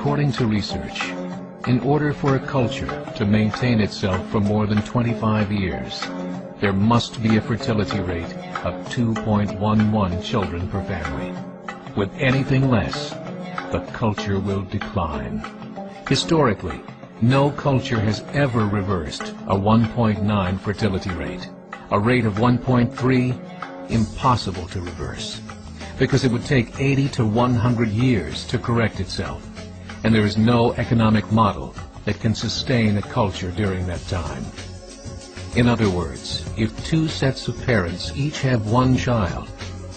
According to research, in order for a culture to maintain itself for more than 25 years, there must be a fertility rate of 2.11 children per family. With anything less, the culture will decline. Historically, no culture has ever reversed a 1.9 fertility rate. A rate of 1.3, impossible to reverse, because it would take 80 to 100 years to correct itself, and there is no economic model that can sustain a culture during that time. In other words, if two sets of parents each have one child,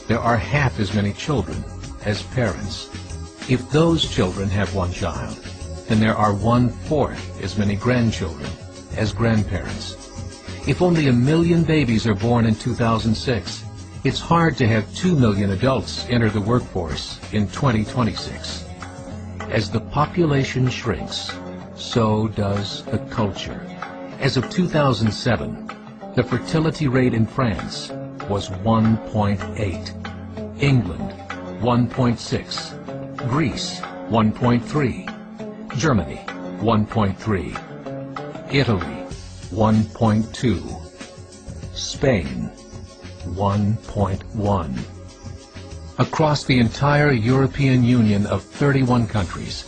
there are half as many children as parents. If those children have one child, then there are 1/4 as many grandchildren as grandparents. If only 1 million babies are born in 2006, it's hard to have 2 million adults enter the workforce in 2026. As the population shrinks, so does the culture. As of 2007, the fertility rate in France was 1.8, England 1.6, Greece 1.3, Germany 1.3, Italy 1.2, Spain 1.1. Across the entire European Union of 31 countries,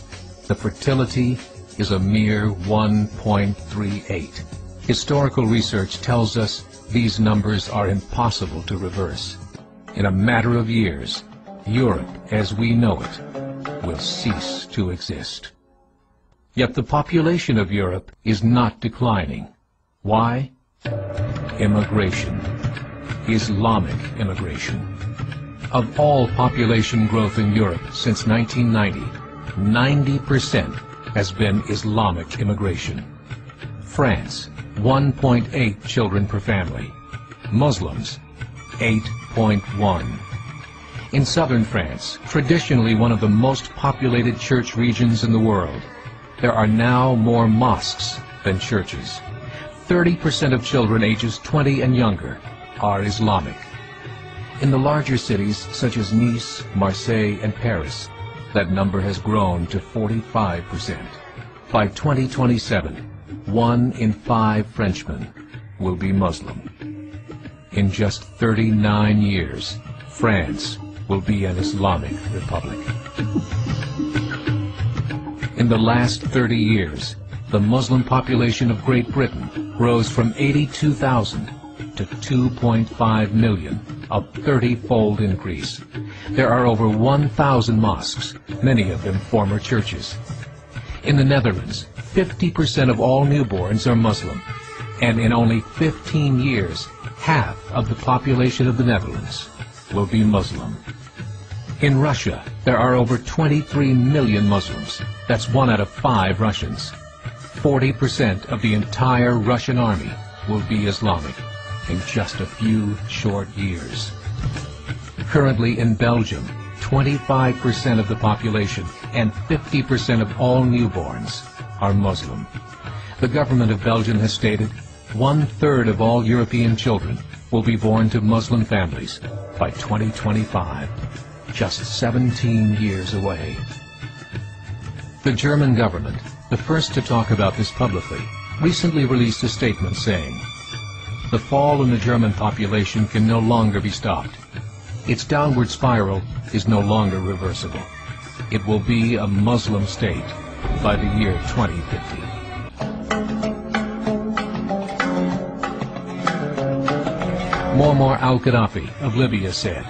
the fertility is a mere 1.38. Historical research tells us these numbers are impossible to reverse. In a matter of years, Europe as we know it will cease to exist. Yet the population of Europe is not declining. Why? Immigration. Islamic immigration. Of all population growth in Europe since 1990, 90% has been Islamic immigration. France, 1.8 children per family. Muslims, 8.1. In southern France, traditionally one of the most populated church regions in the world, there are now more mosques than churches. 30% of children ages 20 and younger are Islamic. In the larger cities such as Nice, Marseille, and Paris, that number has grown to 45%. By 2027, 1 in 5 Frenchmen will be Muslim. In just 39 years, France will be an Islamic republic. In the last 30 years, the Muslim population of Great Britain rose from 82,000 to 2.5 million, a 30-fold increase. There are over 1,000 mosques, many of them former churches. In the Netherlands, 50% of all newborns are Muslim, and in only 15 years, half of the population of the Netherlands will be Muslim. In Russia, there are over 23 million Muslims. That's 1 out of 5 Russians. 40% of the entire Russian army will be Islamic in just a few short years. Currently in Belgium, 25% of the population and 50% of all newborns are Muslim. The government of Belgium has stated 1/3 of all European children will be born to Muslim families by 2025, just 17 years away. The German government, the first to talk about this publicly, recently released a statement saying, "The fall in the German population can no longer be stopped. Its downward spiral is no longer reversible. It will be a Muslim state by the year 2050. Muammar al-Gaddafi of Libya said,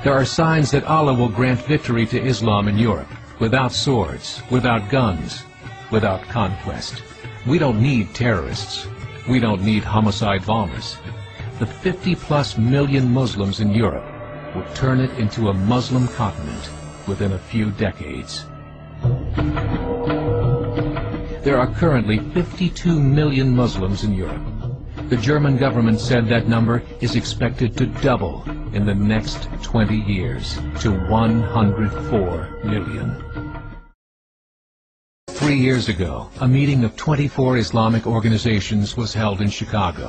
"There are signs that Allah will grant victory to Islam in Europe, without swords, without guns, without conquest. We don't need terrorists. We don't need homicide bombers. The 50+ million Muslims in Europe will turn it into a Muslim continent within a few decades." There are currently 52 million Muslims in Europe. The German government said that number is expected to double in the next 20 years to 104 million. 3 years ago, a meeting of 24 Islamic organizations was held in Chicago.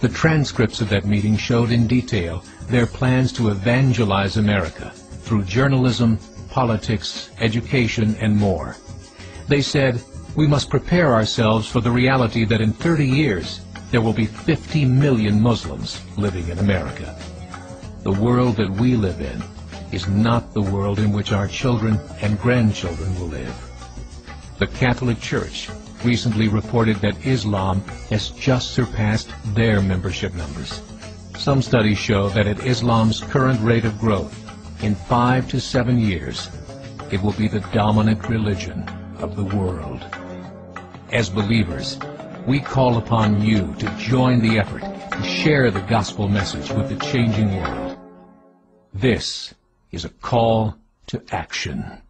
The transcripts of that meeting showed in detail their plans to evangelize America through journalism, politics, education, and more. They said, we must prepare ourselves for the reality that in 30 years, there will be 50 million Muslims living in America. The world that we live in is not the world in which our children and grandchildren will live. The Catholic Church recently reported that Islam has just surpassed their membership numbers. Some studies show that at Islam's current rate of growth, in 5 to 7 years, it will be the dominant religion of the world. As believers, we call upon you to join the effort to share the gospel message with the changing world. This is a call to action.